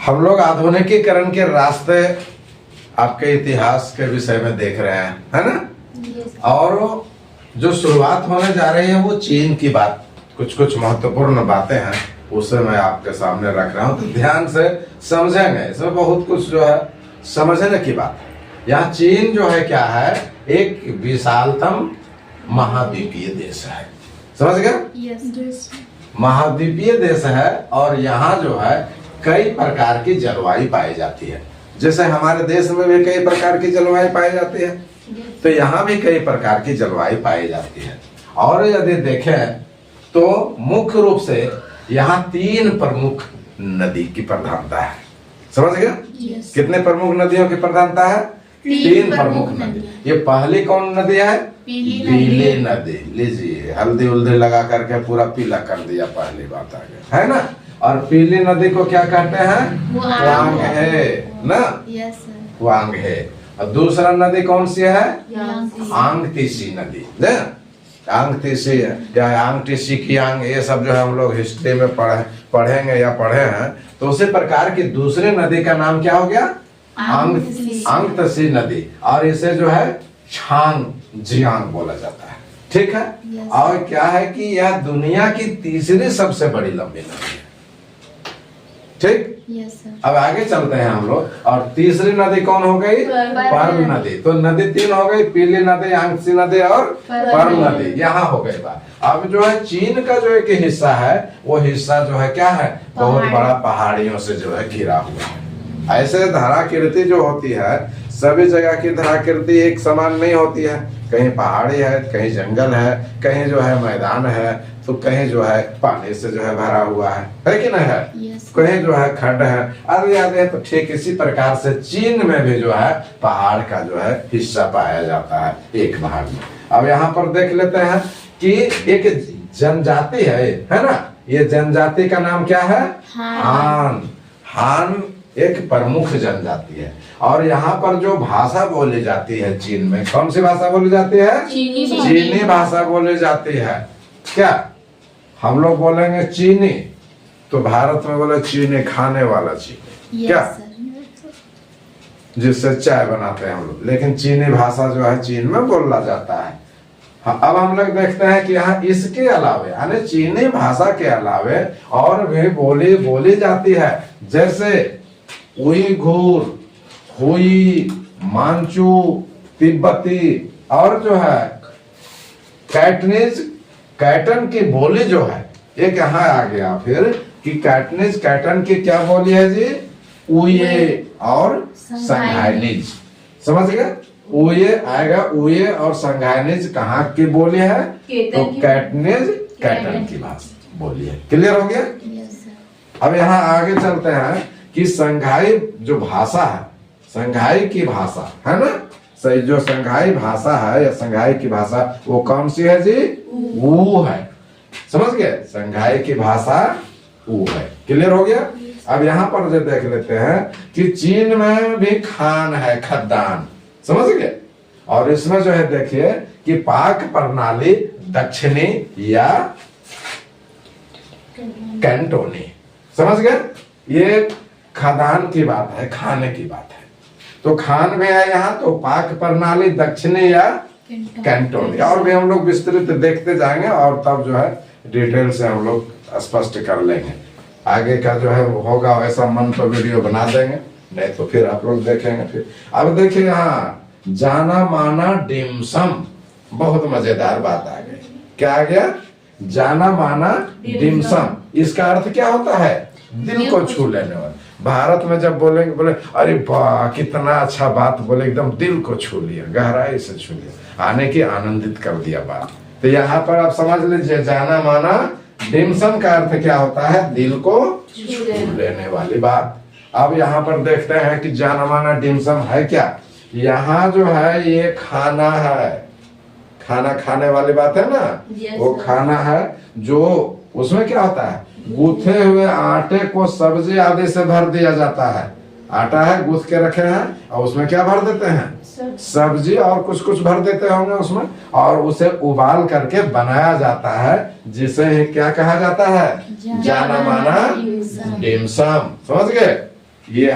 हम लोग आधुनिकीकरण के रास्ते आपके इतिहास के विषय में देख रहे हैं, है ना। और जो शुरुआत होने जा रही है वो चीन की बात, कुछ कुछ महत्वपूर्ण बातें हैं, उसे मैं आपके सामने रख रहा हूं, तो ध्यान से समझेंगे। इसमें बहुत कुछ जो है समझने की बात है। यहाँ चीन जो है क्या है, एक विशालतम महाद्वीपीय देश है, समझ गए। महाद्वीपीय देश है और यहाँ जो है कई प्रकार की जलवायु पाई जाती है। जैसे हमारे देश में भी कई प्रकार की जलवायु पाई जाती है, तो यहाँ भी कई प्रकार की जलवायु पाई जाती है। और यदि देखें तो मुख्य रूप से यहाँ 3 प्रमुख नदी की प्रधानता है, समझ गए। कितने प्रमुख नदियों की प्रधानता है? 3 प्रमुख नदी। ये पहली कौन नदी है? पीली नदी। लीजिए, हल्दी उल्दी लगा करके पूरा पीला कर दिया, पहली बात आ गई, है ना। और पीली नदी को क्या कहते हैं? वांग है ना, वांग है। और दूसरा नदी कौन सी है? आंगतीसी नदी, आंगतीसी या आंगटीसी की आंग, ये सब जो है हम लोग हिस्ट्री में पढ़ेंगे या पढ़े हैं। तो उसी प्रकार की दूसरी नदी का नाम क्या हो गया? आंगतीसी नदी। और इसे जो है छांग जियांग बोला जाता है, ठीक है। और क्या है कि यह दुनिया की तीसरी सबसे बड़ी लंबी नदी है, ठीक। अब आगे चलते हैं हम लोग। और तीसरी नदी कौन हो गई? पर्ल नदी। तो नदी 3 हो गई, पीली नदी, आंगसी नदी और पर्ल नदी। यहाँ हो गई बात। अब जो है चीन का जो एक हिस्सा है, वो हिस्सा जो है क्या है, बहुत बड़ा पहाड़ियों से जो है घिरा हुआ है। ऐसे धराकृति जो होती है, सभी जगह की धराकृति एक समान नहीं होती है। कहीं पहाड़ी है, कहीं जंगल है, कहीं जो है मैदान है, तो कहीं जो है पानी से जो है भरा हुआ है कि नहीं है। कहीं जो है खड्ड है, आदि आदि। तो ठीक इसी प्रकार से चीन में भी जो है पहाड़ का जो है हिस्सा पाया जाता है एक भाग में। अब यहाँ पर देख लेते हैं कि एक जनजाति है ना। ये जनजाति का नाम क्या है? हान। हान एक प्रमुख जनजाति है। और यहाँ पर जो भाषा बोली जाती है चीन में, कौन सी भाषा बोली जाती है? चीनी भाषा बोली जाती है। क्या हम लोग बोलेंगे चीनी, तो भारत में बोले चीनी खाने वाला चीनी, क्या जिससे चाय बनाते हैं हम लोग। लेकिन चीनी भाषा जो है चीन में बोला जाता है। अब हम लोग देखते हैं कि यहाँ इसके अलावे, यानी चीनी भाषा के अलावे और भी बोली जाती है। जैसे उइघुर, हुई, मांचू, तिब्बती और जो है कैटनीज, कैटन की बोली जो है एक यहाँ आ गया फिर कि कैटनीज, कैटन की क्या बोली है जी? उये और संघाइनीज, समझ गए। उये आएगा, उये और संघाइनीज कहाँ की बोली है? तो कैटनीज कैटन की भाषा बोली है। क्लियर हो गया। अब यहाँ आगे चलते हैं कि संघाई जो भाषा है, संघाई की भाषा है ना, सही, जो संघाई भाषा है या संघाई की भाषा वो कौन सी है जी? वो है, समझ गए। संघाई की भाषा वो है। क्लियर हो गया। अब यहाँ पर जो देख लेते हैं कि चीन में भी खान है, खद्दान, समझ गए। और इसमें जो है देखिए कि पाक प्रणाली दक्षिणी या कैंटोनी, समझ गए। ये खाद्यान्न की बात है, खाने की बात है। तो खान में है यहाँ, तो पाक प्रणाली दक्षिणी या कैंटोनी। और भी हम लोग विस्तृत देखते जाएंगे और तब जो है डिटेल से हम लोग स्पष्ट कर लेंगे। आगे का जो है होगा वैसा मन तो वीडियो बना देंगे, नहीं तो फिर आप लोग देखेंगे। फिर अब देखिए यहाँ जाना माना डिमसम, बहुत मजेदार बात आ गई। क्या आ गया? जाना माना डिमसम। इसका अर्थ क्या होता है? दिल को छू लेने वाला। भारत में जब बोलेंगे, बोले अरे वाह कितना अच्छा बात बोले, एकदम दिल को छू लिया, गहराई से छू लिया, आने की आनंदित कर दिया बात। तो यहाँ पर आप समझ लीजिए जाना माना डिमसम का अर्थ क्या होता है? दिल को छू लेने वाली बात। अब यहाँ पर देखते हैं कि जाना माना डिमसम है क्या। यहाँ जो है ये खाना है, खाना खाने वाली बात है ना, वो खाना है। जो उसमें क्या होता है? गूथे हुए आटे को सब्जी आदि से भर दिया जाता है। आटा है, गूथ के रखे हैं और उसमें क्या भर देते हैं? सब्जी और कुछ कुछ भर देते होंगे उसमें, और उसे उबाल करके बनाया जाता है, जिसे क्या कहा जाता है? जाना माना डिमसम, समझ गए। ये